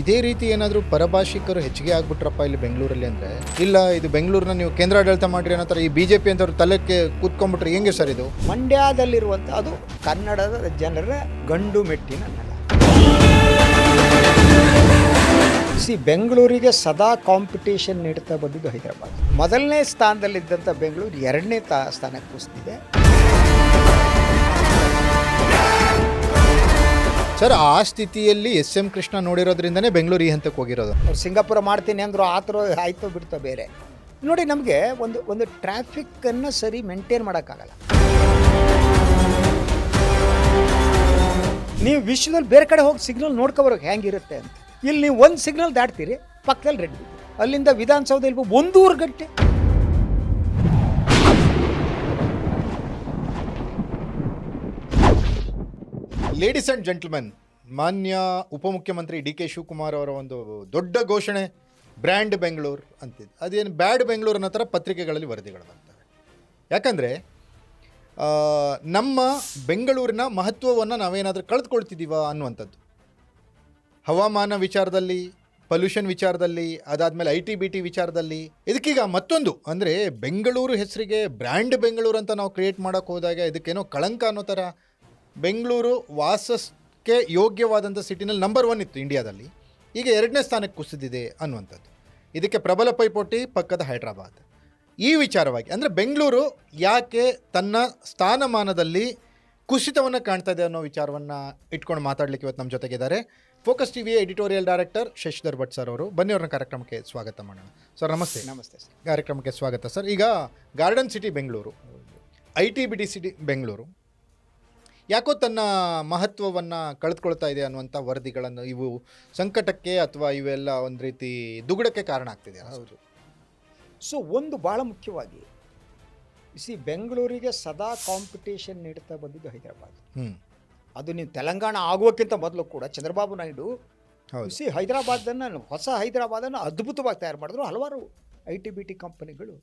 ಇದೇ ರೀತಿ ಏನಾದರೂ ಪರಭಾಷಿಕರು ಹೆಚ್ಚಿಗೆ ಆಗ್ಬಿಟ್ರಪ್ಪ ಇಲ್ಲಿ ಬೆಂಗಳೂರಲ್ಲಿ ಅಂದರೆ, ಇಲ್ಲ ಇದು ಬೆಂಗಳೂರನ್ನ ನೀವು ಕೇಂದ್ರಾಡಳಿತ ಮಾಡಿರಿ ಅನ್ನೋ ಥರ ಈ BJP ಅಂತವ್ರು ತಲೆಗೆ ಕೂತ್ಕೊಂಡ್ಬಿಟ್ರೆ ಹೆಂಗೆ ಸರ್ ಇದು? ಮಂಡ್ಯದಲ್ಲಿರುವಂಥ ಅದು ಕನ್ನಡದ ಜನರ ಗಂಡು ಮೆಟ್ಟಿನ ನೆಲ. ಬೆಂಗಳೂರಿಗೆ ಸದಾ ಕಾಂಪಿಟೇಷನ್ ನೀಡ್ತಾ ಬಂದಿದ್ದು ಹೈದರಾಬಾದ್. ಮೊದಲನೇ ಸ್ಥಾನದಲ್ಲಿದ್ದಂಥ ಬೆಂಗಳೂರು ಎರಡನೇ ಸ್ಥಾನಕ್ಕೆ ಕುಸಿದಿದೆ. ಸರ್, ಆ ಸ್ಥಿತಿಯಲ್ಲಿ SM ಕೃಷ್ಣ ನೋಡಿರೋದ್ರಿಂದನೇ ಬೆಂಗಳೂರು ಈ ಹಂತಕ್ಕೆ ಹೋಗಿರೋದು. ಅವ್ರು ಸಿಂಗಾಪುರ ಮಾಡ್ತೀನಿ ಅಂದರು, ಆ ಥರ ಆಯ್ತೋ ಬಿಡ್ತೋ ಬೇರೆ. ನೋಡಿ, ನಮಗೆ ಒಂದು ಟ್ರಾಫಿಕ್ಕನ್ನು ಸರಿ ಮೇಂಟೈನ್ ಮಾಡೋಕ್ಕಾಗಲ್ಲ. ನೀವು ವಿಶ್ವದಲ್ಲಿ ಬೇರೆ ಕಡೆ ಹೋಗಿ ಸಿಗ್ನಲ್ ನೋಡ್ಕೊಬರೋಕೆ ಹೆಂಗಿರುತ್ತೆ ಅಂತ. ಇಲ್ಲಿ ನೀವು ಒಂದು ಸಿಗ್ನಲ್ ದಾಟ್ತೀರಿ, ಪಕ್ಕದಲ್ಲಿ ರೆಡ್ ಬಿದ್ದು, ಅಲ್ಲಿಂದ ವಿಧಾನಸೌಧ ಇಲ್ಲಿ 1 ಗಂಟೆ. ಲೇಡೀಸ್ ಆ್ಯಂಡ್ ಜೆಂಟಲ್ಮೆನ್, ಮಾನ್ಯ ಉಪಮುಖ್ಯಮಂತ್ರಿ DK ಶಿವಕುಮಾರ್ ಅವರ ಒಂದು ದೊಡ್ಡ ಘೋಷಣೆ, ಬ್ರ್ಯಾಂಡ್ ಬೆಂಗಳೂರು ಅಂತಿದ್ದು. ಅದೇನು ಬ್ಯಾಡ್ ಬೆಂಗಳೂರು ಅನ್ನೋ ಥರ ಪತ್ರಿಕೆಗಳಲ್ಲಿ ವರದಿಗಳು ಬರ್ತವೆ. ಯಾಕಂದರೆ ನಮ್ಮ ಬೆಂಗಳೂರಿನ ಮಹತ್ವವನ್ನು ನಾವೇನಾದರೂ ಕಳೆದುಕೊಳ್ತಿದ್ದೀವ ಅನ್ನುವಂಥದ್ದು. ಹವಾಮಾನ ವಿಚಾರದಲ್ಲಿ, ಪೊಲ್ಯೂಷನ್ ವಿಚಾರದಲ್ಲಿ, ಅದಾದಮೇಲೆ IT-BT ವಿಚಾರದಲ್ಲಿ. ಇದಕ್ಕೀಗ ಮತ್ತೊಂದು ಅಂದರೆ, ಬೆಂಗಳೂರು ಹೆಸರಿಗೆ ಬ್ರ್ಯಾಂಡ್ ಬೆಂಗಳೂರು ಅಂತ ನಾವು ಕ್ರಿಯೇಟ್ ಮಾಡೋಕ್ಕೆ ಹೋದಾಗ ಇದಕ್ಕೇನೋ ಕಳಂಕ ಅನ್ನೋ ಥರ. ಬೆಂಗಳೂರು ವಾಸಕ್ಕೆ ಯೋಗ್ಯವಾದಂಥ ಸಿಟಿನಲ್ಲಿ ನಂಬರ್ 1 ಇತ್ತು ಇಂಡಿಯಾದಲ್ಲಿ, ಈಗ 2ನೇ ಸ್ಥಾನಕ್ಕೆ ಕುಸಿದಿದೆ ಅನ್ನುವಂಥದ್ದು. ಇದಕ್ಕೆ ಪ್ರಬಲ ಪೈಪೋಟಿ ಪಕ್ಕದ ಹೈದರಾಬಾದ್. ಈ ವಿಚಾರವಾಗಿ ಅಂದರೆ ಬೆಂಗಳೂರು ಯಾಕೆ ತನ್ನ ಸ್ಥಾನಮಾನದಲ್ಲಿ ಕುಸಿತವನ್ನು ಕಾಣ್ತಾ ಇದೆ ಅನ್ನೋ ವಿಚಾರವನ್ನು ಇಟ್ಕೊಂಡು ಮಾತಾಡಲಿಕ್ಕೆ ಇವತ್ತು ನಮ್ಮ ಜೊತೆಗಿದ್ದಾರೆ ಫೋಕಸ್ ಟಿವಿಯ editorial director Shashidhar Bhat sir ಅವರು. ಬನ್ನಿ, ಅವ್ರನ್ನ ಕಾರ್ಯಕ್ರಮಕ್ಕೆ ಸ್ವಾಗತ ಮಾಡೋಣ. ಸರ್ ನಮಸ್ತೆ. ನಮಸ್ತೆ ಸರ್. ಕಾರ್ಯಕ್ರಮಕ್ಕೆ ಸ್ವಾಗತ ಸರ್. ಈಗ garden city Bengaluru, IT-BT city Bengaluru ಯಾಕೋ ತನ್ನ ಮಹತ್ವವನ್ನು ಕಳೆದುಕೊಳ್ತಾ ಇದೆ ಅನ್ನುವಂಥ ವರದಿಗಳನ್ನು, ಇವು ಸಂಕಟಕ್ಕೆ ಅಥವಾ ಇವೆಲ್ಲ ಒಂದು ರೀತಿ ದುಗುಡಕ್ಕೆ ಕಾರಣ ಆಗ್ತಿದೆ. ಹೌದು. ಸೊ ಒಂದು ಭಾಳ ಮುಖ್ಯವಾಗಿ ಬೆಂಗಳೂರಿಗೆ ಸದಾ ಕಾಂಪಿಟೇಷನ್ ನೀಡ್ತಾ ಬಂದಿದ್ದು ಹೈದರಾಬಾದ್. ಅದು ನೀವು ತೆಲಂಗಾಣ ಆಗುವಕ್ಕಿಂತ ಮೊದಲು ಕೂಡ ಚಂದ್ರಬಾಬು ನಾಯ್ಡು ಹೈದರಾಬಾದನ್ನು, ಹೊಸ ಹೈದರಾಬಾದನ್ನು ಅದ್ಭುತವಾಗಿ ತಯಾರು ಮಾಡಿದ್ರು. ಹಲವಾರು IT-BT ಕಂಪನಿಗಳು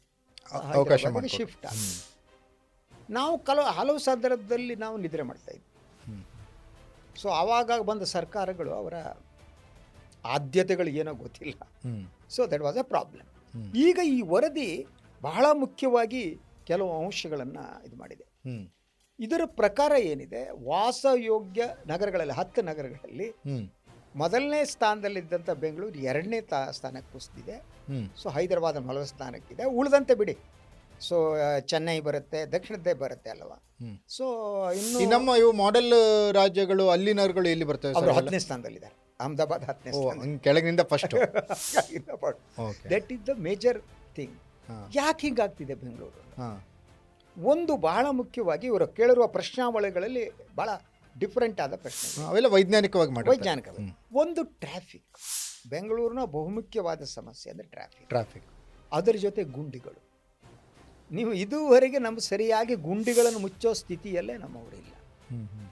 ಅವಕಾಶ ಶಿಫ್ಟ್ ಆಗಿ ನಾವು ಹಲವು ಸಂದರ್ಭದಲ್ಲಿ ನಾವು ನಿದ್ರೆ ಮಾಡ್ತಾ ಇದ್ವಿ. ಸೊ ಆವಾಗ ಬಂದ ಸರ್ಕಾರಗಳು ಅವರ ಆದ್ಯತೆಗಳು ಏನೋ ಗೊತ್ತಿಲ್ಲ. So that was a problem. ಈಗ ಈ ವರದಿ ಬಹಳ ಮುಖ್ಯವಾಗಿ ಕೆಲವು ಅಂಶಗಳನ್ನು ಇದು ಮಾಡಿದೆ. ಇದರ ಪ್ರಕಾರ ಏನಿದೆ, ವಾಸಯೋಗ್ಯ ನಗರಗಳಲ್ಲಿ 10 ನಗರಗಳಲ್ಲಿ ಮೊದಲನೇ ಸ್ಥಾನದಲ್ಲಿದ್ದಂಥ ಬೆಂಗಳೂರು 2ನೇ ಸ್ಥಾನಕ್ಕೆ ಕುಸಿದಿದೆ. ಸೊ ಹೈದರಾಬಾದ್ ಮೊದಲ ಸ್ಥಾನಕ್ಕಿದೆ. ಉಳಿದಂತೆ ಬಿಡಿ, ಸೊ ಚೆನ್ನೈ ಬರುತ್ತೆ, ದಕ್ಷಿಣದ್ದೇ ಬರುತ್ತೆ ಅಲ್ವಾ. ಸೊ ಇನ್ನು ನಮ್ಮ ಇವು ಮಾಡೆಲ್ ರಾಜ್ಯಗಳು, ಅಲ್ಲಿನವರುಗಳು ಎಲ್ಲಿ ಬರ್ತವೆ? ಅವರು 10ನೇ ಸ್ಥಾನದಲ್ಲಿದ್ದಾರೆ. ಅಹಮದಾಬಾದ್ 10ನೇ ಸ್ಥಾನ, ಕೆಳಗಿನಿಂದ first. That is the major thing. ಯಾಕೆ ಹಿಂಗಾಗ್ತಿದೆ ಬೆಂಗಳೂರು? ಒಂದು ಬಹಳ ಮುಖ್ಯವಾಗಿ ಇವರು ಕೇಳಿರುವ ಪ್ರಶ್ನಾವಳಿಗಳಲ್ಲಿ ಬಹಳ ಡಿಫ್ರೆಂಟ್ ಆದ ಪ್ರಶ್ನೆ, ಅವೆಲ್ಲ ವೈಜ್ಞಾನಿಕ. ಒಂದು ಟ್ರಾಫಿಕ್. ಬೆಂಗಳೂರಿನ ಬಹುಮುಖ್ಯವಾದ ಸಮಸ್ಯೆ ಅಂದರೆ ಟ್ರಾಫಿಕ್. ಅದರ ಜೊತೆ ಗುಂಡಿಗಳು. ನೀವು ಇದುವರೆಗೆ ನಮ್ಮ ಸರಿಯಾಗಿ ಗುಂಡಿಗಳನ್ನು ಮುಚ್ಚೋ ಸ್ಥಿತಿಯಲ್ಲೇ ನಮ್ಮವರಿಲ್ಲ.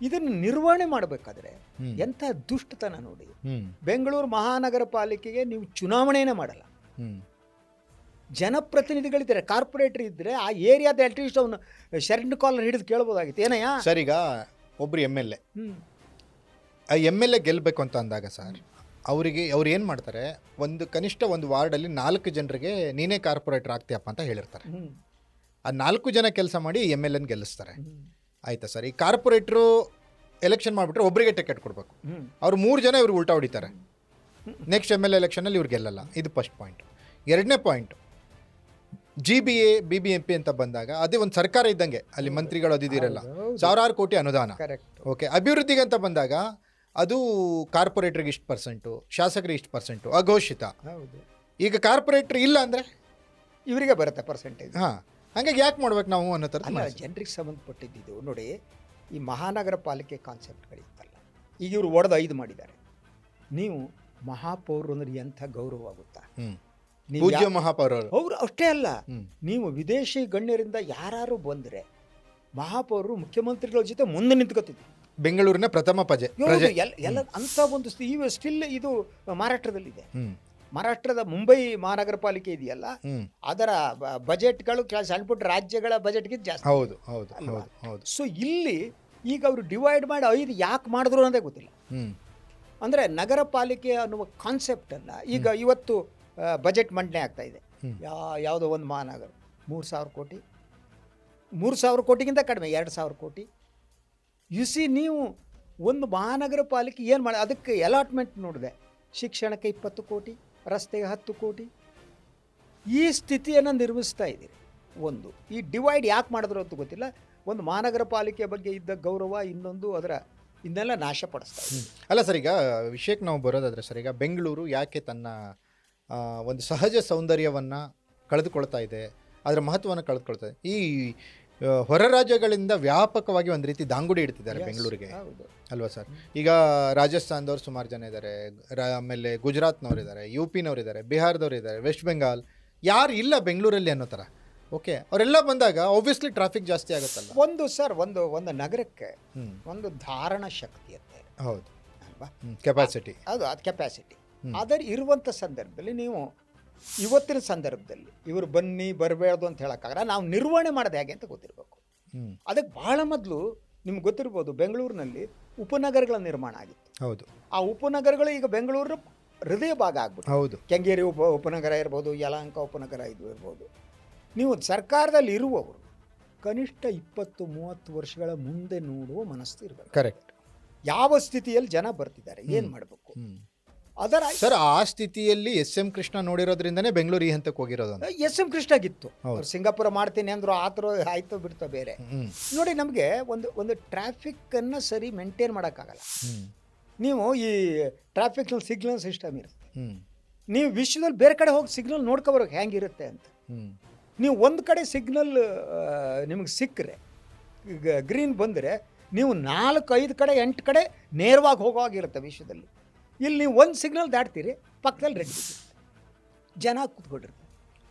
ಇದನ್ನು ನಿರ್ವಹಣೆ ಮಾಡಬೇಕಾದ್ರೆ ಎಂಥ ದುಷ್ಟತನ ನೋಡಿ. ಬೆಂಗಳೂರು ಮಹಾನಗರ ಪಾಲಿಕೆಗೆ ನೀವು ಚುನಾವಣೆನೇ ಮಾಡಲ್ಲ. ಜನಪ್ರತಿನಿಧಿಗಳಿದ್ದಾರೆ, ಕಾರ್ಪೊರೇಟರ್ ಇದ್ದರೆ ಆ ಏರಿಯಾದ ಅಟ್ಲೀಸ್ಟ್ ಅವನು ಶರಣ್ ಕಾಲರ್ ಹಿಡಿದು ಕೇಳ್ಬೋದಾಗಿತ್ತು. ಏನಯ್ಯ ಸರ್, ಈಗ ಒಬ್ಬರು MLA ಆ MLA ಗೆಲ್ಲಬೇಕು ಅಂತ ಅಂದಾಗ ಸರ್, ಅವ್ರು ಏನು ಮಾಡ್ತಾರೆ, ಕನಿಷ್ಠ ಒಂದು ವಾರ್ಡಲ್ಲಿ 4 ಜನರಿಗೆ ನೀನೇ ಕಾರ್ಪೊರೇಟರ್ ಆಗ್ತೀಯಪ್ಪ ಅಂತ ಹೇಳಿರ್ತಾರೆ. ಆ 4 ಜನ ಕೆಲಸ ಮಾಡಿ MLAನ ಗೆಲ್ಲಿಸ್ತಾರೆ. ಆಯ್ತಾ ಸರ್? ಈ ಕಾರ್ಪೊರೇಟ್ರು ಎಲೆಕ್ಷನ್ ಮಾಡಿಬಿಟ್ರೆ ಒಬ್ಬರಿಗೆ ಟಿಕೆಟ್ ಕೊಡಬೇಕು. ಅವ್ರು 3 ಜನ ಇವ್ರಿಗೆ ಉಲ್ಟಾ ಹೊಡಿತಾರೆ. ನೆಕ್ಸ್ಟ್ MLA ಎಲೆಕ್ಷನಲ್ಲಿ ಇವ್ರು ಗೆಲ್ಲಲ್ಲ. ಇದು ಫಸ್ಟ್ ಪಾಯಿಂಟ್. 2ನೇ ಪಾಯಿಂಟ್, GBA BBMP ಅಂತ ಬಂದಾಗ ಅದೇ ಒಂದು ಸರ್ಕಾರ ಇದ್ದಂಗೆ, ಅಲ್ಲಿ ಮಂತ್ರಿಗಳು ಅದಿದಿರಲ್ಲ, ಸಾವಿರಾರು ಕೋಟಿ ಅನುದಾನ. ಓಕೆ, ಅಭಿವೃದ್ಧಿಗೆ ಅಂತ ಬಂದಾಗ ಅದು ಕಾರ್ಪೊರೇಟ್ರಿಗೆ ಇಷ್ಟು %, ಶಾಸಕರಿಗೆ ಇಷ್ಟು %, ಅಘೋಷಿತ. ಈಗ ಕಾರ್ಪೊರೇಟ್ರ್ ಇಲ್ಲ ಅಂದರೆ ಇವರಿಗೆ ಬರುತ್ತೆ ಪರ್ಸೆಂಟೇಜ್. ಹಂಗಾಗಿ ಯಾಕೆ ಮಾಡ್ಬೇಕು ನಾವು ಅನ್ನೋ ಥರ ಜನರಿಗೆ ಸಂಬಂಧಪಟ್ಟಿದ್ದು. ನೋಡಿ, ಈ ಮಹಾನಗರ ಪಾಲಿಕೆ ಕಾನ್ಸೆಪ್ಟ್ಗಳಿತ್ತಲ್ಲ, ಈಗ ಇವರು ಒಡೆದು 5 ಮಾಡಿದ್ದಾರೆ. ನೀವು ಮಹಾಪೌರರು ಅಂದ್ರೆ ಎಂಥ ಗೌರವ ಆಗುತ್ತಾ? ಪೂಜ್ಯ ಮಹಾಪೌರರು ಅವರು ಅಷ್ಟೇ ಅಲ್ಲ, ನೀವು ವಿದೇಶಿ ಗಣ್ಯರಿಂದ ಯಾರು ಬಂದರೆ ಮಹಾಪೌರರು ಮುಖ್ಯಮಂತ್ರಿಗಳ ಜೊತೆ ಮುಂದೆ ನಿಂತ್ಕೊತಿದ್ವಿ. ಬೆಂಗಳೂರಿನ ಪ್ರಥಮ ಪ್ರಜೆ ಎಲ್ಲ ಅಂತ ಒಂದು ಸ್ಟಿಲ್ ಇದು ಮಹಾರಾಷ್ಟ್ರದಲ್ಲಿದೆ. ಮಹಾರಾಷ್ಟ್ರದ ಮುಂಬೈ ಮಹಾನಗರ ಪಾಲಿಕೆ ಇದೆಯಲ್ಲ, ಅದರ ಬಜೆಟ್ಗಳು ಸಣ್ಣ ಪುಟ್ಟ ರಾಜ್ಯಗಳ ಬಜೆಟ್ಗೆ ಜಾಸ್ತಿ. ಹೌದು. ಸೊ ಇಲ್ಲಿ ಈಗ ಅವರು ಡಿವೈಡ್ ಮಾಡಿ 5 ಯಾಕೆ ಮಾಡಿದ್ರು ಅನ್ನೋದೇ ಗೊತ್ತಿಲ್ಲ. ಅಂದರೆ ನಗರ ಪಾಲಿಕೆ ಅನ್ನುವ ಕಾನ್ಸೆಪ್ಟನ್ನು ಈಗ ಇವತ್ತು ಬಜೆಟ್ ಮಂಡನೆ ಆಗ್ತಾ ಇದೆ. ಯಾವುದೋ ಒಂದು ಮಹಾನಗರ 3,000 ಕೋಟಿ, 3,000 ಕೋಟಿಗಿಂತ ಕಡಿಮೆ 2,000 ಕೋಟಿ. ನೀವು ಒಂದು ಮಹಾನಗರ ಪಾಲಿಕೆ ಏನು ಮಾಡಿ ಅದಕ್ಕೆ ಅಲಾಟ್ಮೆಂಟ್ ನೋಡಿದೆ, ಶಿಕ್ಷಣಕ್ಕೆ 20 ಕೋಟಿ, ರಸ್ತೆಗೆ 10 ಕೋಟಿ, ಈ ಸ್ಥಿತಿಯನ್ನು ನಿರ್ಮಿಸ್ತಾ ಇದ್ದೀರಿ. ಒಂದು ಈ ಡಿವೈಡ್ ಯಾಕೆ ಮಾಡಿದ್ರು ಅಂತ ಗೊತ್ತಿಲ್ಲ. ಒಂದು ಮಹಾನಗರ ಪಾಲಿಕೆ ಬಗ್ಗೆ ಇದ್ದ ಗೌರವ ಇನ್ನೊಂದು ಅದರ ಇನ್ನೆಲ್ಲ ನಾಶಪಡಿಸ್ತಾ ಇದೆ. ಅಲ್ಲ ಸರ್, ಈಗ ವಿಷಯಕ್ಕೆ ನಾವು ಬರೋದಾದರೆ ಸರ್, ಈಗ ಬೆಂಗಳೂರು ಯಾಕೆ ತನ್ನ ಒಂದು ಸಹಜ ಸೌಂದರ್ಯವನ್ನು ಕಳೆದುಕೊಳ್ತಾ ಇದೆ, ಅದರ ಮಹತ್ವವನ್ನು ಕಳೆದುಕೊಳ್ತಾ ಇದೆ? ಈ ಹೊರ ರಾಜ್ಯಗಳಿಂದ ವ್ಯಾಪಕವಾಗಿ ಒಂದು ರೀತಿ ದಾಂಗುಡಿ ಇಡ್ತಿದ್ದಾರೆ ಬೆಂಗಳೂರಿಗೆ, ಅಲ್ವಾ ಸರ್? ಈಗ ರಾಜಸ್ಥಾನದವ್ರು ಸುಮಾರು ಜನ ಇದ್ದಾರೆ, ಆಮೇಲೆ ಗುಜರಾತ್ನವ್ರು ಇದ್ದಾರೆ, UP-ನವ್ರು ಇದ್ದಾರೆ, ಬಿಹಾರದವ್ರು ಇದ್ದಾರೆ, ವೆಸ್ಟ್ ಬೆಂಗಾಲ್, ಯಾರು ಇಲ್ಲ ಬೆಂಗಳೂರಲ್ಲಿ ಅನ್ನೋ ಥರ. ಓಕೆ, ಅವರೆಲ್ಲ ಬಂದಾಗ ಆಬ್ವಿಯಸ್ಲಿ ಟ್ರಾಫಿಕ್ ಜಾಸ್ತಿ ಆಗುತ್ತಲ್ಲ. ಒಂದು ನಗರಕ್ಕೆ ಒಂದು ಧಾರಣ ಶಕ್ತಿ ಅಂತ ಇದೆ. ಹೌದು ಅಲ್ವಾ? ಕೆಪಾಸಿಟಿ. ಅದು ಕೆಪಾಸಿಟಿ ಅದರ ಇರುವಂಥ ಸಂದರ್ಭದಲ್ಲಿ ನೀವು ಇವತ್ತಿನ ಸಂದರ್ಭದಲ್ಲಿ ಇವರು ಬನ್ನಿ ಬರಬೇಡ್ದು ಅಂತ ಹೇಳೋಕ್ಕಾಗಲ್ಲ. ನಾವು ನಿರ್ವಹಣೆ ಮಾಡೋದು ಹೇಗೆ ಅಂತ ಗೊತ್ತಿರಬೇಕು. ಅದಕ್ಕೆ ಬಹಳ ಮೊದಲು ನಿಮ್ಗೆ ಗೊತ್ತಿರ್ಬೋದು, ಬೆಂಗಳೂರಿನಲ್ಲಿ ಉಪನಗರಗಳ ನಿರ್ಮಾಣ ಆಗಿತ್ತು. ಹೌದು. ಆ ಉಪನಗರಗಳು ಈಗ ಬೆಂಗಳೂರು ಹೃದಯ ಭಾಗ ಆಗ್ಬಿಟ್ಟು. ಹೌದು. ಕೆಂಗೇರಿ ಉಪನಗರ ಇರ್ಬೋದು, ಯಲಹಂಕ ಉಪನಗರ ಇದು ಇರ್ಬೋದು. ನೀವು ಸರ್ಕಾರದಲ್ಲಿ ಇರುವವರು ಕನಿಷ್ಠ 20-30 ವರ್ಷಗಳ ಮುಂದೆ ನೋಡುವ ಮನಸ್ಸು ಇರಬೇಕು. ಕರೆಕ್ಟ್. ಯಾವ ಸ್ಥಿತಿಯಲ್ಲಿ ಜನ ಬರ್ತಿದ್ದಾರೆ, ಏನು ಮಾಡಬೇಕು ಅದರ. ಸರ್, ಆ ಸ್ಥಿತಿಯಲ್ಲಿ SM ಕೃಷ್ಣ ನೋಡಿರೋದ್ರಿಂದನೇ ಬೆಂಗಳೂರು ಈ ಹಂತಕ್ಕೆ ಹೋಗಿರೋದು. SM ಕೃಷ್ಣಗಿತ್ತು. ಸಿಂಗಾಪುರ ಮಾಡ್ತೀನಿ ಅಂದ್ರು ಆತರ ಆಯ್ತು ಬಿಡ್ತಾ ಬೇರೆ. ನೋಡಿ, ನಮಗೆ ಒಂದು ಟ್ರಾಫಿಕ್ಕನ್ನು ಸರಿ ಮೇಂಟೈನ್ ಮಾಡೋಕ್ಕಾಗಲ್ಲ. ನೀವು ಈ ಟ್ರಾಫಿಕ್ನಲ್ಲಿ ಸಿಗ್ನಲ್ ಸಿಸ್ಟಮ್ ಇರುತ್ತೆ. ನೀವು ವಿಶ್ವದಲ್ಲಿ ಬೇರೆ ಕಡೆ ಹೋಗಿ ಸಿಗ್ನಲ್ ನೋಡ್ಕೊಬರೋಕೆ ಹೆಂಗಿರುತ್ತೆ ಅಂತ. ನೀವು ಒಂದು ಕಡೆ ಸಿಗ್ನಲ್ ನಿಮಗೆ ಸಿಕ್ಕರೆ, ಈಗ ಗ್ರೀನ್ ಬಂದರೆ ನೀವು 4-5 ಕಡೆ 8 ಕಡೆ ನೇರವಾಗಿ ಹೋಗೋವಾಗಿರುತ್ತೆ ವಿಶ್ವದಲ್ಲಿ. ಇಲ್ಲಿ ನೀವು ಒಂದು ಸಿಗ್ನಲ್ ದಾಟ್ತೀರಿ, ಪಕ್ಕದಲ್ಲಿ ರೆಡ್ ಬಿದ್ದಿರುತ್ತೆ, ಜನ ಕೂತ್ಕೊಂಡಿರ್ತಾರೆ.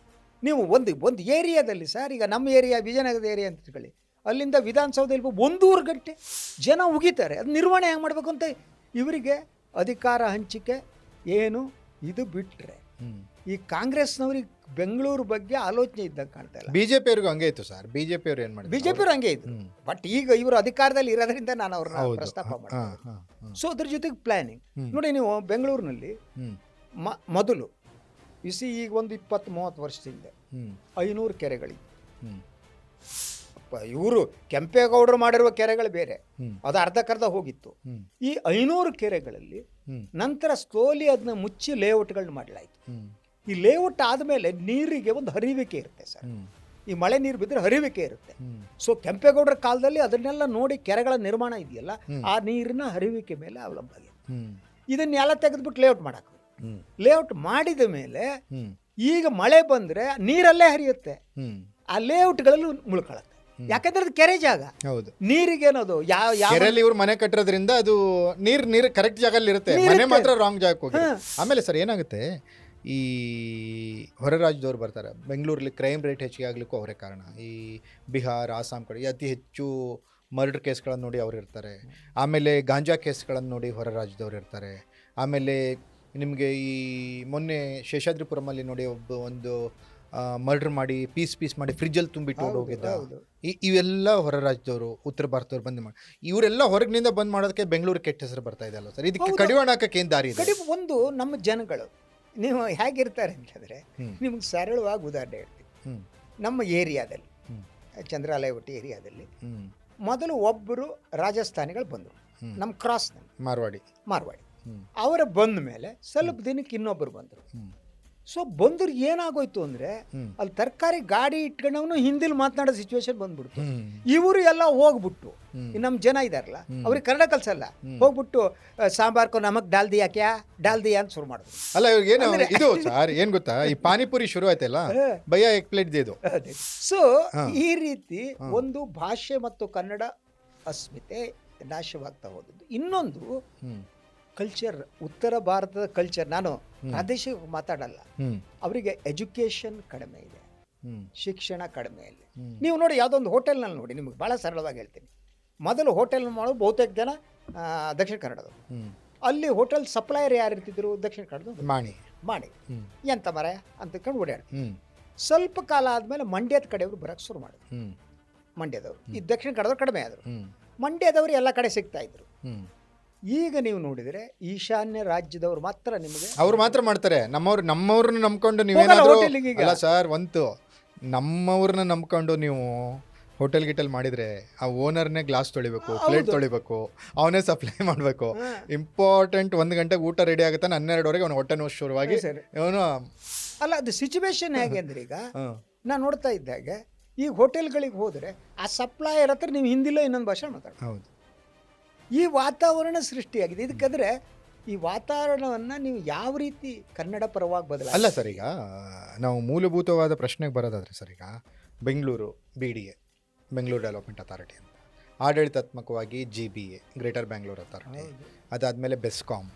ನೀವು ಒಂದು ಏರಿಯಾದಲ್ಲಿ ಸರ್, ಈಗ ನಮ್ಮ ಏರಿಯಾ ವಿಜಯನಗರದ ಏರಿಯಾ ಅಂತ ತಿಳ್ಕೊಳ್ಳಿ, ಅಲ್ಲಿಂದ ವಿಧಾನಸೌಧದಲ್ಲಿ 1 ಗಂಟೆ ಜನ ಉಗಿತಾರೆ. ಅದು ನಿರ್ವಹಣೆ ಹೆಂಗೆ ಮಾಡಬೇಕು ಅಂತ ಇವರಿಗೆ ಅಧಿಕಾರ ಹಂಚಿಕೆ ಏನು ಇದು ಬಿಟ್ಟರೆ ಈ ಕಾಂಗ್ರೆಸ್ನವ್ರಿಗೆ ಬೆಂಗಳೂರು ಬಗ್ಗೆ ಆಲೋಚನೆ ಇದ್ದಂಗೆ ಕಾಣ್ತಾ ಇಲ್ಲ. BJP ಅವ್ರಿಗೂ ಹಂಗೆ ಇತ್ತು ಸರ್. BJP ಅವ್ರು ಏನು ಮಾಡಿದ್ರು? BJP ಅವ್ರು ಹಂಗೆ ಇದ್ರು. ಬಟ್ ಈಗ ಇವರು ಅಧಿಕಾರದಲ್ಲಿ ಇರೋದ್ರಿಂದ ನಾನು ಅವ್ರನ್ನ ಪ್ರಸ್ತಾಪ ಮಾಡ್ತೀನಿ. ಸೊ ಅದ್ರ ಜೊತೆಗೆ ಪ್ಲಾನಿಂಗ್ ನೋಡಿ, ನೀವು ಬೆಂಗಳೂರಿನಲ್ಲಿ ಮೊದಲು ಈಗ ಒಂದು 20-30 ವರ್ಷದಿಂದ 500 ಕೆರೆಗಳಿವೆ. ಇವರು ಕೆಂಪೇಗೌಡರು ಮಾಡಿರುವ ಕೆರೆಗಳು ಬೇರೆ, ಅದು ಅರ್ಧಕ್ಕರ್ಧ ಹೋಗಿತ್ತು. ಈ 500 ಕೆರೆಗಳಲ್ಲಿ ನಂತರ ಸ್ಲೋಲಿ ಅದನ್ನ ಮುಚ್ಚಿ ಲೇಔಟ್ಗಳನ್ನ ಮಾಡಲಾಯಿತು. ಈ ಲೇಔಟ್ ಆದಮೇಲೆ ನೀರಿಗೆ ಒಂದು ಹರಿವಿಕೆ ಇರುತ್ತೆ ಸರ್. ಈ ಮಳೆ ನೀರು ಬಿದ್ದರೆ ಹರಿವಿಕೆ ಇರುತ್ತೆ. ಸೊ ಕೆಂಪೇಗೌಡರ ಕಾಲದಲ್ಲಿ ಅದನ್ನೆಲ್ಲ ನೋಡಿ ಕೆರೆಗಳ ನಿರ್ಮಾಣ ಇದೆಯಲ್ಲ, ಆ ನೀರಿನ ಹರಿವಿಕೆ ಮೇಲೆ ಅವಲಂಬ ಆಗಿದೆ. ಇದನ್ನೆಲ್ಲ ತೆಗೆದ್ಬಿಟ್ಟು ಲೇಔಟ್ ಮಾಡಕ್ಕೆ, ಲೇಔಟ್ ಮಾಡಿದ ಮೇಲೆ ಈಗ ಮಳೆ ಬಂದ್ರೆ ನೀರಲ್ಲೇ ಹರಿಯುತ್ತೆ, ಆ ಲೇಔಟ್ಗಳಲ್ಲಿ ಮುಳ್ಕೊಳ್ಳುತ್ತೆ. ಯಾಕಂದ್ರೆ ಅದು ಕೆರೆ ಜಾಗ. ಹೌದು. ನೀರಿಗೆ ಅನ್ನೋದು ಕೆರೆಯಲ್ಲಿ ಇವ್ರು ಮನೆ ಕಟ್ಟಿರೋದ್ರಿಂದ ಅದು ನೀರು ಕರೆಕ್ಟ್ ಜಾಗದಲ್ಲಿ ಇರುತ್ತೆ, ಮನೆ ಮಾತ್ರ ರಾಂಗ್ ಜಾಗಕ್ಕೆ ಹೋಗಿ. ಆಮೇಲೆ ಸರ್ ಏನಾಗುತ್ತೆ, ಈ ಹೊರ ರಾಜ್ಯದವ್ರು ಬರ್ತಾರೆ ಬೆಂಗಳೂರಲ್ಲಿ, ಕ್ರೈಮ್ ರೇಟ್ ಹೆಚ್ಚಿಗೆ ಆಗ್ಲಿಕ್ಕೂ ಅವರೇ ಕಾರಣ. ಈ ಬಿಹಾರ್, ಆಸಾಮ್ ಕಡೆ ಅತಿ ಹೆಚ್ಚು ಮರ್ಡರ್ ಕೇಸ್ಗಳನ್ನು ನೋಡಿ ಅವ್ರು ಇರ್ತಾರೆ. ಆಮೇಲೆ ಗಾಂಜಾ ಕೇಸ್ಗಳನ್ನು ನೋಡಿ ಹೊರ ರಾಜ್ಯದವ್ರು ಇರ್ತಾರೆ. ಆಮೇಲೆ ನಿಮಗೆ ಈ ಮೊನ್ನೆ ಶೇಷಾದ್ರಿಪುರಮಲ್ಲಿ ನೋಡಿ ಒಂದು ಮರ್ಡರ್ ಮಾಡಿ ಪೀಸ್ ಮಾಡಿ ಫ್ರಿಜ್ಜಲ್ಲಿ ತುಂಬಿಟ್ಟು ಹೋಗಿದ್ದ. ಇವೆಲ್ಲ ಹೊರ ರಾಜ್ಯದವರು, ಉತ್ತರ ಭಾರತದವ್ರು ಬಂದು ಮಾಡಿ, ಇವರೆಲ್ಲ ಹೊರಗಿನಿಂದ ಬಂದ್ ಮಾಡೋದಕ್ಕೆ ಬೆಂಗಳೂರು ಕೆಟ್ಟ ಹೆಸರು ಬರ್ತಾ ಇದೆ ಅಲ್ಲ ಸರ್? ಇದಕ್ಕೆ ಕಡಿವಾಣ ಹಾಕಕ್ಕೆ ಏನು ದಾರಿ ಇದೆ? ಒಂದು ನಮ್ಮ ಜನಗಳು ನೀವು ಹೇಗಿರ್ತಾರೆ ಅಂತಂದರೆ, ನಿಮ್ಗೆ ಸರಳವಾಗಿ ಉದಾಹರಣೆ ಹೇಳ್ತೀವಿ. ನಮ್ಮ ಏರಿಯಾದಲ್ಲಿ, ಚಂದ್ರಾಲಯ ಒಟ್ಟಿ ಏರಿಯಾದಲ್ಲಿ ಮೊದಲು ಒಬ್ಬರು ರಾಜಸ್ಥಾನಿಗಳು ಬಂದರು ನಮ್ಮ ಕ್ರಾಸ್ನಲ್ಲಿ, ಮಾರ್ವಾಡಿ. ಅವರ ಬಂದ ಮೇಲೆ ಸ್ವಲ್ಪ ದಿನಕ್ಕೆ ಇನ್ನೊಬ್ಬರು ಬಂದರು. ಸೊ ಬಂದ್ರು ಏನಾಗೋಯ್ತು ಅಂದರೆ, ಅಲ್ಲಿ ತರಕಾರಿ ಗಾಡಿ ಇಟ್ಕೊಂಡವನು ಹಿಂದಿಲಿ ಮಾತನಾಡೋ ಸಿಚುವೇಶನ್ ಬಂದ್ಬಿಡ್ತು. ಇವರು ಎಲ್ಲ ಹೋಗ್ಬಿಟ್ಟು, ನಮ್ಮ ಜನ ಇದಾರಲ್ಲ ಅವ್ರಿಗೆ ಕನ್ನಡ ಕಲ್ಸಲ್ಲ, ಹೋಗ್ಬಿಟ್ಟು ಸಾಂಬಾರ್ಕೋ ನಮಗ್ ಡಾಲ್ ದಿಯಾ ಅಂತ ಶುರು ಮಾಡಿದ್ರು. ಅಲ್ಲ, ಇವ್ರಿಗೆ ಏನು ಇದು ಸರ್, ಏನ್ ಗೊತ್ತಾ, ಈ ಪಾನಿಪುರಿ ಶುರು ಆಯ್ತಲ್ಲ, ಭಯ ಎಗ್ ಪ್ಲೇಟ್ ಇದು. ಸೊ ಈ ರೀತಿ ಒಂದು ಭಾಷೆ ಮತ್ತು ಕನ್ನಡ ಅಸ್ಮಿತೆ ನಾಶವಾಗ್ತಾ ಹೋದದ್ದು. ಇನ್ನೊಂದು ಕಲ್ಚರ್, ಉತ್ತರ ಭಾರತದ ಕಲ್ಚರ್, ನಾನು ಪ್ರಾದೇಶಿಕ ಮಾತಾಡಲ್ಲ, ಅವರಿಗೆ ಎಜುಕೇಶನ್ ಕಡಿಮೆ ಇದೆ, ಶಿಕ್ಷಣ ಕಡಿಮೆ ಇದೆ. ನೀವು ನೋಡಿ, ಯಾವುದೊಂದು ಹೋಟೆಲ್ನಲ್ಲಿ ನೋಡಿ, ನಿಮಗೆ ಭಾಳ ಸರಳವಾಗಿ ಹೇಳ್ತೀನಿ. ಮೊದಲು ಹೋಟೆಲ್ ಮಾಡೋದು ಬಹುತೇಕ ಜನ ದಕ್ಷಿಣ ಕನ್ನಡದವರು. ಅಲ್ಲಿ ಹೋಟೆಲ್ ಸಪ್ಲೈಯರ್ ಯಾರು ಇರ್ತಿದ್ರು? ದಕ್ಷಿಣ ಕನ್ನಡದ ಮಾಡಿ ಎಂತ ಮರ ಅಂತಕೊಂಡು ಓಡಾಡಿ. ಸ್ವಲ್ಪ ಕಾಲ ಆದಮೇಲೆ ಮಂಡ್ಯದ ಕಡೆಯವರು ಬರೋಕ್ಕೆ ಶುರು ಮಾಡಿದ್ರು. ಮಂಡ್ಯದವರು, ಈ ದಕ್ಷಿಣ ಕನ್ನಡದವ್ರು ಕಡಿಮೆ ಆದರು. ಮಂಡ್ಯದವರು ಎಲ್ಲ ಕಡೆ ಸಿಗ್ತಾ ಇದ್ರು. ಈಗ ನೀವು ನೋಡಿದರೆ ಈಶಾನ್ಯ ರಾಜ್ಯದವರು ಮಾತ್ರ ನಿಮಗೆ ಅವ್ರು ಮಾತ್ರ ಮಾಡ್ತಾರೆ. ನಮ್ಮವ್ರನ್ನ ನಂಬ್ಕೊಂಡು ಹೋಗಲ್ಲ ನೀವೇನಾದ್ರೂ ಹೋಟೆಲಿಗೆ ಈಗ. ಅಲ್ಲ ಸರ್, ನಮ್ಮವ್ರನ್ನ ನಂಬ್ಕೊಂಡು ನೀವು ಹೋಟೆಲ್ ಗಿಟೆಲ್ ಮಾಡಿದ್ರೆ ಆ ಓನರ್ನೇ ಗ್ಲಾಸ್ ತೊಳಿಬೇಕು, ಪ್ಲೇಟ್ ತೊಳಿಬೇಕು, ಅವನೇ ಸಪ್ಲೈ ಮಾಡಬೇಕು. ಇಂಪಾರ್ಟೆಂಟ್ 1 ಗಂಟೆಗೆ ಊಟ ರೆಡಿ ಆಗುತ್ತೆ, 12ವರೆಗೆ ಅವ್ನು ಹೊಟ್ಟೆ ನೋವು ಶುರುವಾಗಿ ಸರಿ. ಅವನು ಅಲ್ಲ, ಅದು ಸಿಚುವೇಶನ್ ಹೇಗೆ ಅಂದ್ರೆ ಈಗ ನಾನು ನೋಡ್ತಾ ಇದ್ದಾಗೆ ಈಗ ಹೋಟೆಲ್ಗಳಿಗೆ ಹೋದರೆ ಆ ಸಪ್ಲೈಯರ್ ಹತ್ರ ನೀವು ಹಿಂದಿಲೋ ಇನ್ನೊಂದು ಭಾಷೆ ಮಾತಾಡೋದು. ಹೌದು, ಈ ವಾತಾವರಣ ಸೃಷ್ಟಿಯಾಗಿದೆ. ಇದಕ್ಕಾದ್ರೆ ಈ ವಾತಾವರಣವನ್ನು ನೀವು ಯಾವ ರೀತಿ ಕನ್ನಡ ಪರವಾಗಿ ಬದಲ ಅಲ್ಲ ಸರ್. ಈಗ ನಾವು ಮೂಲಭೂತವಾದ ಪ್ರಶ್ನೆಗೆ ಬರೋದಾದ್ರೆ ಸರ್, ಈಗ Bengaluru BDA, Bengaluru development authority ಅಂತ, ಆಡಳಿತಾತ್ಮಕವಾಗಿ GBA, ಗ್ರೇಟರ್ ಬ್ಯಾಂಗ್ಳೂರ್ ಅಥಾರಿಟಿ, ಅದಾದಮೇಲೆ ಬೆಸ್ಕಾಮ್,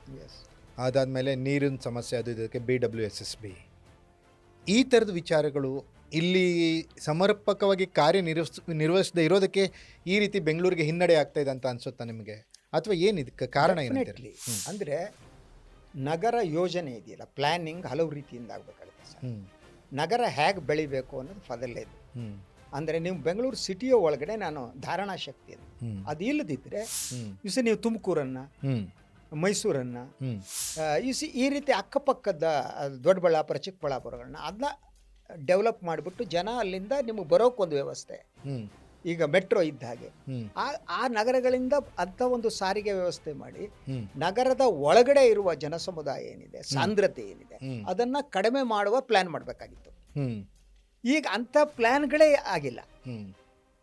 ಅದಾದಮೇಲೆ ನೀರಿನ ಸಮಸ್ಯೆ ಅದು ಇದಕ್ಕೆ BWSSB, ಈ ಥರದ ವಿಚಾರಗಳು ಇಲ್ಲಿ ಸಮರ್ಪಕವಾಗಿ ನಿರ್ವಹಿಸದೇ ಇರೋದಕ್ಕೆ ಈ ರೀತಿ ಬೆಂಗಳೂರಿಗೆ ಹಿನ್ನಡೆ ಆಗ್ತಾ ಇದೆ ಅಂತ ಅನ್ಸುತ್ತಾ ನಿಮಗೆ, ಅಥವಾ ಏನು ಇದಕ್ಕೆ ಕಾರಣ ಏನಂತೀರಿ? ಅಂದರೆ ನಗರ ಯೋಜನೆ ಇದೆಯಲ್ಲ, ಪ್ಲ್ಯಾನಿಂಗ್ ಹಲವು ರೀತಿಯಿಂದ ಆಗಬೇಕಾಗುತ್ತೆ ಸರ್. ನಗರ ಹೇಗೆ ಬೆಳಿಬೇಕು ಅನ್ನೋದು ಫದಲ್ಲೇ ಇದೆ. ಅಂದರೆ ನೀವು ಬೆಂಗಳೂರು ಸಿಟಿಯ ಒಳಗಡೆ ನಾನು ಧಾರಣಾ ಶಕ್ತಿ ಅದು ಇಲ್ಲದಿದ್ದರೆ ನೀವು ತುಮಕೂರನ್ನು, ಮೈಸೂರನ್ನು, ಈ ರೀತಿ ಅಕ್ಕಪಕ್ಕದ ದೊಡ್ಡಬಳ್ಳಾಪುರ, ಚಿಕ್ಕಬಳ್ಳಾಪುರಗಳನ್ನ ಅದನ್ನ ಡೆವಲಪ್ ಮಾಡಿಬಿಟ್ಟು ಜನ ಅಲ್ಲಿಂದ ನಿಮಗೆ ಬರೋಕ್ಕೊಂದು ವ್ಯವಸ್ಥೆ, ಈಗ ಮೆಟ್ರೋ ಇದ್ದ ಹಾಗೆ ಆ ನಗರಗಳಿಂದ ಅಂಥ ಒಂದು ಸಾರಿಗೆ ವ್ಯವಸ್ಥೆ ಮಾಡಿ ನಗರದ ಒಳಗಡೆ ಇರುವ ಜನ ಸಮುದಾಯ ಏನಿದೆ, ಸಾಂದ್ರತೆ ಏನಿದೆ, ಅದನ್ನ ಕಡಿಮೆ ಮಾಡುವ ಪ್ಲಾನ್ ಮಾಡಬೇಕಾಗಿತ್ತು. ಈಗ ಅಂಥ ಪ್ಲಾನ್ಗಳೇ ಆಗಿಲ್ಲ.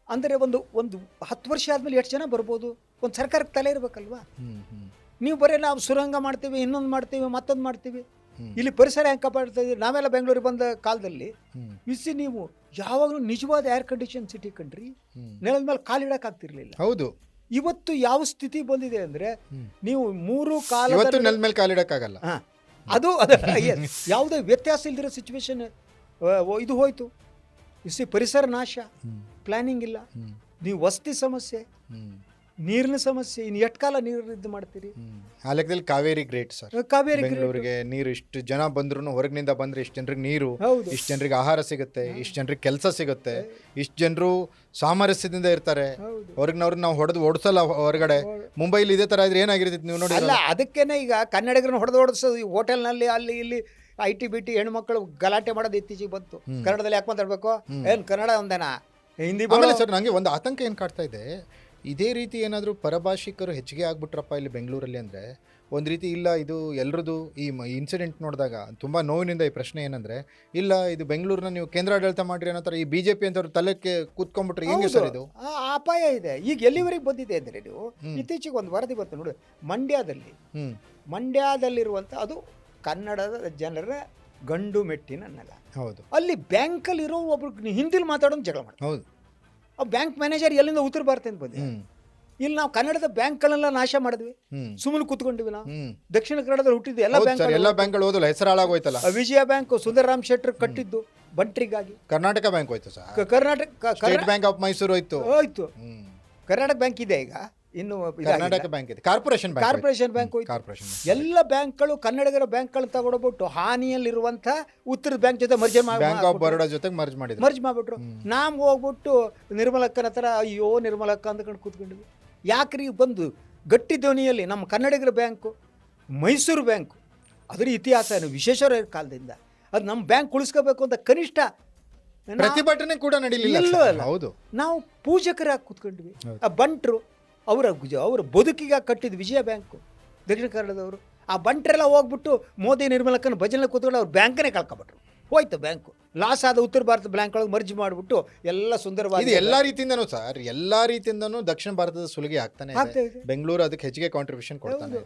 ಅಂದರೆ ಒಂದು 10 ವರ್ಷ ಆದ್ಮೇಲೆ ಎಷ್ಟು ಜನ ಬರ್ಬೋದು? ಒಂದು ಸರ್ಕಾರಕ್ಕೆ ತಲೆ ಇರಬೇಕಲ್ವಾ? ನೀವು ಬರೀ ನಾವು ಸುರಂಗ ಮಾಡ್ತೀವಿ, ಇನ್ನೊಂದು ಮಾಡ್ತೀವಿ, ಮತ್ತೊಂದು ಮಾಡ್ತೀವಿ, ಇಲ್ಲಿ ಪರಿಸರ ಹೆಂಗೆ ಕಾಪಾಡ್ತಾ ಇದ್ದೀವಿ? ನಾವೆಲ್ಲ ಬೆಂಗಳೂರಿಗೆ ಬಂದ ಕಾಲದಲ್ಲಿ ನೀವು ಯಾವಾಗಲೂ ನಿಜವಾದ ಏರ್ ಕಂಡೀಷನ್ ಸಿಟಿ ಕಂಡ್ರಿ, ನೆಲದ ಮೇಲೆ ಕಾಲಿಡಕ್ಕಾಗ್ತಿರ್ಲಿಲ್ಲ. ಹೌದು. ಇವತ್ತು ಯಾವ ಸ್ಥಿತಿ ಬಂದಿದೆ ಅಂದ್ರೆ ನೀವು 3 ಕಾಲ ನೆಲದ ಮೇಲೆ ಕಾಲಿಡಕ್ಕಾಗಲ್ಲ. ಅದು ಯಾವುದೇ ವ್ಯತ್ಯಾಸ ಇಲ್ದಿರೋ ಸಿಚುವೇಶನ್ ಇದು ಹೋಯ್ತು. ಪರಿಸರ ನಾಶ, ಪ್ಲಾನಿಂಗ್ ಇಲ್ಲ, ನೀವು ವಸತಿ ಸಮಸ್ಯೆ, ನೀರಿನ ಸಮಸ್ಯೆ, ಇನ್ನು ಎಷ್ಟು ಕಾಲ ನೀರು ಇದು ಮಾಡ್ತೀರಿ? ಆ ಲೆಕ್ಕದಲ್ಲಿ ಕಾವೇರಿ ಗ್ರೇಟ್ ಸರ್. ಕಾವೇರಿ ಬೆಂಗಳೂರಿಗೆ ನೀರು ಇಷ್ಟು ಜನ ಬಂದ್ರು, ಹೊರಗಿನಿಂದ ಬಂದ್ರೆ ಇಷ್ಟು ಜನರಿಗೆ ನೀರು, ಹೌದು, ಇಷ್ಟು ಜನರಿಗೆ ಆಹಾರ ಸಿಗುತ್ತೆ, ಇಷ್ಟು ಜನರಿಗೆ ಕೆಲಸ ಸಿಗುತ್ತೆ, ಇಷ್ಟು ಜನರು ಸಾಮರಸ್ಯದಿಂದ ಇರ್ತಾರೆ. ಹೊರಗಿನವ್ರನ್ನ ನಾವು ಓಡಿಸಲ್ಲ ಹೊರಗಡೆ. ಮುಂಬೈಲಿ ಇದೇ ತರ ಇದ್ರೆ ಏನಾಗಿರ್ತೈತಿ ನೀವು ನೋಡಿ. ಅಲ್ಲ, ಅದಕ್ಕೇನೆ ಈಗ ಕನ್ನಡಿಗರನ್ನ ಓಡಿಸೋದು ಹೋಟೆಲ್ನಲ್ಲಿ, ಅಲ್ಲಿ ಇಲ್ಲಿ IT BT ಹೆಣ್ಮಕ್ಳು ಗಲಾಟೆ ಮಾಡೋದು ಇತ್ತೀಚೆಗೆ ಬಂತು. ಕನ್ನಡದಲ್ಲಿ ಯಾಕೆ ಮಾತಾಡ್ಬೇಕು? ಏನು ಕನ್ನಡ ಒಂದೇನಾ, ಹಿಂದಿ? ಸರ್, ನನಗೆ ಒಂದು ಆತಂಕ ಏನು ಕಾಡ್ತಾ ಇದೆ, ಇದೇ ರೀತಿ ಏನಾದರೂ ಪರಭಾಷಿಕರು ಹೆಚ್ಚಿಗೆ ಆಗ್ಬಿಟ್ರಪ್ಪ ಇಲ್ಲಿ ಬೆಂಗಳೂರಲ್ಲಿ ಅಂದರೆ ಒಂದು ರೀತಿ ಇಲ್ಲ, ಇದು ಎಲ್ಲರದು ಈ ಇನ್ಸಿಡೆಂಟ್ ನೋಡಿದಾಗ ತುಂಬ ನೋವಿನಿಂದ ಈ ಪ್ರಶ್ನೆ ಏನಂದರೆ, ಇಲ್ಲ ಇದು ಬೆಂಗಳೂರನ್ನ ನೀವು ಕೇಂದ್ರಾಡಳಿತ ಮಾಡಿರಿ ಅನ್ನೋ ಥರ ಈ BJP ಅಂತವ್ರು ತಲೆಕ್ಕೆ ಕೂತ್ಕೊಂಡ್ಬಿಟ್ರೆ ಹೆಂಗೆ ಸರ್ ಇದು? ಅಪಾಯ ಇದೆ. ಈಗ ಎಲ್ಲಿವರೆಗೆ ಬಂದಿದೆ ಅಂದರೆ, ನೀವು ಇತ್ತೀಚೆಗೆ ಒಂದು ವರದಿ ಬಂತು ನೋಡಿ, ಮಂಡ್ಯದಲ್ಲಿರುವಂಥ ಅದು ಕನ್ನಡದ ಜನರ ಗಂಡು ಮೆಟ್ಟಿನ ನೆಲ. ಹೌದು. ಅಲ್ಲಿ ಬ್ಯಾಂಕಲ್ಲಿ ಇರೋ ಒಬ್ರು ಹಿಂದಿಲಿ ಮಾತಾಡೋದು ಜಗಳ ಮಾಡ್ತಾರೆ. ಹೌದು. ಆ ಬ್ಯಾಂಕ್ ಮ್ಯಾನೇಜರ್ ಎಲ್ಲಿಂದ ಉತ್ತರ ಭಾರತದಿಂದ ಬಂದಿದೆ. ಇಲ್ಲಿ ನಾವು ಕನ್ನಡದ ಬ್ಯಾಂಕ್ಗಳನ್ನೆಲ್ಲ ನಾಶ ಮಾಡಿದ್ವಿ, ಸುಮ್ಮನೆ ಕೂತ್ಕೊಂಡಿವಿ. ನಾವು ದಕ್ಷಿಣ ಕನ್ನಡದಲ್ಲಿ ಹುಟ್ಟಿದ್ವಿ, ಎಲ್ಲ ಬ್ಯಾಂಕ್ಗಳು ಹೋದಲ್ಲ, ಹೆಸರು ಹಾಳಾಗೋಯ್ತಲ್ಲ. ವಿಜಯ ಬ್ಯಾಂಕ್ ಸುಂದರರಾಮ್ ಶೆಟ್ಟರ್ ಕಟ್ಟಿದ್ದು ಬಂಟ್ರಿಗಾಗಿ. ಕರ್ನಾಟಕ ಬ್ಯಾಂಕ್ ಹೋಯ್ತು sir. Karnataka state bank of Mysuru ಹೋಯ್ತು. ಕರ್ನಾಟಕ ಬ್ಯಾಂಕ್ ಇದೆ ಈಗ, ಇನ್ನು ಕರ್ನಾಟಕ ಬ್ಯಾಂಕ್ ಇದೆ, ಕಾರ್ಪೊರೇಷನ್ ಬ್ಯಾಂಕ್ ಹೋಯ್ತು. ಎಲ್ಲ ಬ್ಯಾಂಕ್ಗಳು ಕನ್ನಡಿಗರ ಬ್ಯಾಂಕ್ಗಳು ತಗೊಂಡೋಗ್ಬಿಟ್ಟು ಹಾನಿಯಲ್ಲಿರುವಂತ ಉತ್ತರದ ಬ್ಯಾಂಕ್ ಜೊತೆ ಬ್ಯಾಂಕ್ ಆಫ್ ಬರೋಡಾ ಜೊತೆ ಮರ್ಜ್ ಮಾಡ್ಬಿಟ್ರು. ನಾವು ಹೋಗ್ಬಿಟ್ಟು ನಿರ್ಮಲಕ್ಕನ ಹತ್ರ ಅಯ್ಯೋ ನಿರ್ಮಲಕ್ಕ ಅಂದ್ಕೊಂಡು ಕೂತ್ಕೊಂಡಿದ್ವಿ. ಯಾಕ್ರಿ ಬಂದು ಗಟ್ಟಿ ಧ್ವನಿಯಲ್ಲಿ ನಮ್ಮ ಕನ್ನಡಿಗರ ಬ್ಯಾಂಕು, ಮೈಸೂರು ಬ್ಯಾಂಕು, ಅದರ ಇತಿಹಾಸ ಏನು ವಿಶ್ವೇಶ್ವರಯ್ಯ ಕಾಲದಿಂದ ಅದು ನಮ್ಮ ಬ್ಯಾಂಕ್ ಉಳಿಸ್ಕೋಬೇಕು ಅಂತ ಕನಿಷ್ಠ ಪ್ರತಿಭಟನೆ ಕೂಡ ನಡೀಲಿಲ್ಲ. ಹೌದು, ನಾವು ಪೂಜಕರಾಗಿ ಕೂತ್ಕೊಂಡ್ವಿ. ಆ ಬಂಟ್ರು ಅವರ ಬದುಕಿಗೆ ಕಟ್ಟಿದ ವಿಜಯ ಬ್ಯಾಂಕು ದಕ್ಷಿಣ ಕನ್ನಡದವರು, ಆ ಬಂಟ್ರೆಲ್ಲ ಹೋಗ್ಬಿಟ್ಟು ಮೋದಿ ನಿರ್ಮಲಕ್ಕನ ಭಜನೆ ಕೂತ್ಕೊಂಡು ಅವ್ರ ಬ್ಯಾಂಕನ್ನೇ ಕಳ್ಕೊಬಿಟ್ರು. ಹೋಯ್ತು ಬ್ಯಾಂಕು, ಲಾಸ್ ಆದ ಉತ್ತರ ಭಾರತ ಬ್ಯಾಂಕ್ ಒಳಗೆ ಮರ್ಜ್ ಮಾಡಿಬಿಟ್ಟು ಎಲ್ಲ ಸುಂದರವಾಗಿ. ಎಲ್ಲಾ ರೀತಿಯಿಂದನೂ ಸರ್, ಎಲ್ಲಾ ರೀತಿಯಿಂದನೂ ದಕ್ಷಿಣ ಭಾರತದ ಸುಲಿಗೆ ಆಗ್ತಾನೆ ಇದೆ. ಬೆಂಗಳೂರು ಅದಕ್ಕೆ ಹೆಚ್ಚಿಗೆ ಕಾಂಟ್ರಿಬ್ಯೂಷನ್ ಕೊಡ್ತಾನೆ.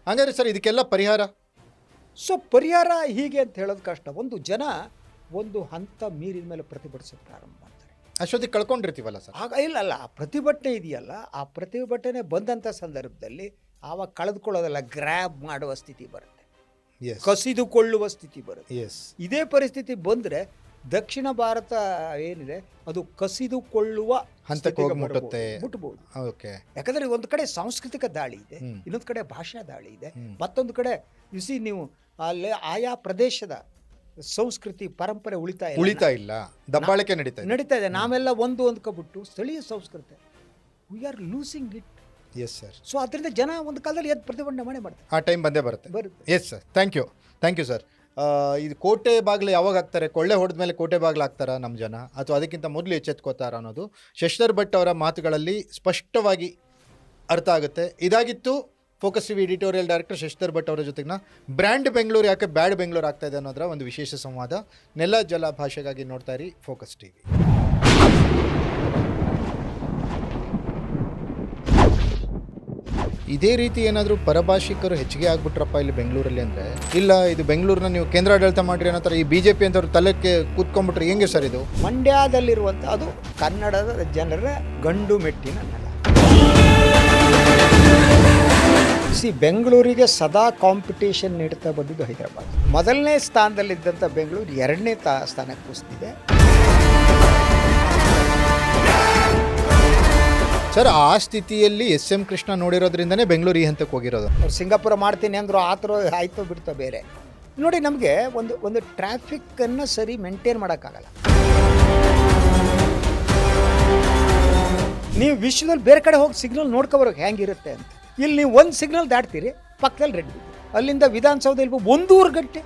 ಹಾಗಾದ್ರೆ ಸರ್ ಇದಕ್ಕೆಲ್ಲ ಪರಿಹಾರ? ಪರಿಹಾರ ಹೀಗೆ ಅಂತ ಹೇಳೋದು ಕಷ್ಟ. ಒಂದು ಜನ ಒಂದು ಹಂತ ಮೀರಿದ ಮೇಲೆ ಪ್ರತಿಭಟಿಸೋಕೆ ಪ್ರಾರಂಭ ಮಾಡ್ತಾರೆ. ಅಷ್ಟೊತ್ತಿಗೆ ಕಳ್ಕೊಂಡಿರ್ತೀವಲ್ಲ ಸರ್. ಆಗ ಇಲ್ಲ, ಆ ಪ್ರತಿಭಟನೆ ಇದೆಯಲ್ಲ, ಆ ಪ್ರತಿಭಟನೆ ಬಂದಂಥ ಸಂದರ್ಭದಲ್ಲಿ ಆವಾಗ ಕಳೆದುಕೊಳ್ಳೋದಲ್ಲ, ಗ್ರ್ಯಾಬ್ ಮಾಡುವ ಸ್ಥಿತಿ ಬರುತ್ತೆ, ಕಸಿದುಕೊಳ್ಳುವ ಸ್ಥಿತಿ ಬರುತ್ತೆ. ಇದೇ ಪರಿಸ್ಥಿತಿ ಬಂದರೆ ದಕ್ಷಿಣ ಭಾರತ ಏನಿದೆ ಅದು ಕಸಿದುಕೊಳ್ಳುವ ಹಂತಕ್ಕೆ ಮುಟ್ಟಬಹುದು. ಯಾಕಂದ್ರೆ ಒಂದು ಕಡೆ ಸಾಂಸ್ಕೃತಿಕ ದಾಳಿ ಇದೆ, ಇನ್ನೊಂದು ಕಡೆ ಭಾಷಾ ದಾಳಿ ಇದೆ, ಮತ್ತೊಂದು ಕಡೆ ನೀವು ಅಲ್ಲಿ ಆಯಾ ಪ್ರದೇಶದ ಸಂಸ್ಕೃತಿ ಪರಂಪರೆ ಉಳಿತಾ ಇಲ್ಲ, ದಬ್ಬಾಳಿಕೆ ನಡೀತಾ ಇದೆ. ನಾವೆಲ್ಲ ಒಂದು ಅಂದ್ಕೊಬಿಟ್ಟು ಸ್ಥಳೀಯ ಸಂಸ್ಕೃತಿ we are losing it. Yes sir. So ಅದರಿಂದ ಜನ ಒಂದು ಕಾಲದಲ್ಲಿ ಎದ್ದು ಪ್ರತಿಭಟನೆ ಮಾಡ್ತಾರೆ. ಆ ಟೈಮ್ ಬಂದೇ ಬರುತ್ತೆ. ಬರುತ್ತೆ. Yes sir, thank you sir. ಇದು ಕೋಟೆ ಬಾಗಿಲು ಯಾವಾಗ ಹಾಕ್ತಾರೆ, ಕೊಳ್ಳೆ ಹೊಡೆದ ಮೇಲೆ ಕೋಟೆ ಬಾಗಿಲು ಹಾಕ್ತಾರಾ ನಮ್ಮ ಜನ, ಅಥವಾ ಅದಕ್ಕಿಂತ ಮೊದಲು ಎಚ್ಚೆತ್ಕೋತಾರ ಅನ್ನೋದು ಶಶಿಧರ್ ಭಟ್ ಅವರ ಮಾತುಗಳಲ್ಲಿ ಸ್ಪಷ್ಟವಾಗಿ ಅರ್ಥ ಆಗುತ್ತೆ. ಇದಾಗಿತ್ತು focus TV editorial director Shashidhar Bhat ಅವರ ಜೊತೆಗಿನ ಬ್ರ್ಯಾಂಡ್ ಬೆಂಗಳೂರು ಯಾಕೆ ಬ್ಯಾಡ್ ಬೆಂಗಳೂರು ಆಗ್ತಾ ಇದೆ ಅನ್ನೋದರ ಒಂದು ವಿಶೇಷ ಸಂವಾದ. ನೆಲ ಜಲ ಭಾಷೆಗಾಗಿ ನೋಡ್ತಾ ಇರಿ ಫೋಕಸ್ ಟಿವಿ. ಇದೇ ರೀತಿ ಏನಾದರೂ ಪರಭಾಷಿಕರು ಹೆಚ್ಚಿಗೆ ಆಗ್ಬಿಟ್ರಪ್ಪ ಇಲ್ಲಿ ಬೆಂಗಳೂರಲ್ಲಿ ಅಂದರೆ, ಇಲ್ಲ ಇದು ಬೆಂಗಳೂರನ್ನ ನೀವು ಕೇಂದ್ರಾಡಳಿತ ಮಾಡಿರಿ ಅನ್ನೋ ಥರ ಈ BJP ಅಂತವ್ರು ತಲೆಗೆ ಕೂತ್ಕೊಂಡ್ಬಿಟ್ರೆ ಹೆಂಗೆ ಸರ್ ಇದು? ಮಂಡ್ಯದಲ್ಲಿರುವಂಥ ಅದು ಕನ್ನಡದ ಜನರ ಗಂಡು ಮೆಟ್ಟಿನ ನೆಲ. ಬೆಂಗಳೂರಿಗೆ ಸದಾ ಕಾಂಪಿಟೇಷನ್ ನೀಡ್ತಾ ಬಂದಿದ್ದು ಹೈದರಾಬಾದ್. ಮೊದಲನೇ ಸ್ಥಾನದಲ್ಲಿದ್ದಂಥ ಬೆಂಗಳೂರು 2ನೇ ಸ್ಥಾನಕ್ಕೆ ಕುಸಿದಿದೆ. ಸರ್, ಆ ಸ್ಥಿತಿಯಲ್ಲಿ SM ಕೃಷ್ಣ ನೋಡಿರೋದ್ರಿಂದನೇ ಬೆಂಗಳೂರು ಈ ಹಂತಕ್ಕೆ ಹೋಗಿರೋದು. ಅವ್ರು ಸಿಂಗಾಪುರ ಮಾಡ್ತೀನಿ ಅಂದರು, ಆ ಥರ ಆಯ್ತೋ ಬಿಡ್ತೋ ಬೇರೆ. ನೋಡಿ, ನಮಗೆ ಒಂದು ಟ್ರಾಫಿಕ್ಕನ್ನು ಸರಿ ಮೇಂಟೈನ್ ಮಾಡೋಕ್ಕಾಗಲ್ಲ. ನೀವು ವಿಶ್ವದಲ್ಲಿ ಬೇರೆ ಕಡೆ ಹೋಗಿ ಸಿಗ್ನಲ್ ನೋಡ್ಕೊಬರೋಕೆ ಹೆಂಗಿರುತ್ತೆ ಅಂತ. ಇಲ್ಲಿ ನೀವು ಒಂದು ಸಿಗ್ನಲ್ ದಾಟ್ತೀರಿ, ಪಕ್ಕದಲ್ಲಿ ರೆಡ್, ಅಲ್ಲಿಂದ ವಿಧಾನಸೌಧ 1 ಗಂಟೆ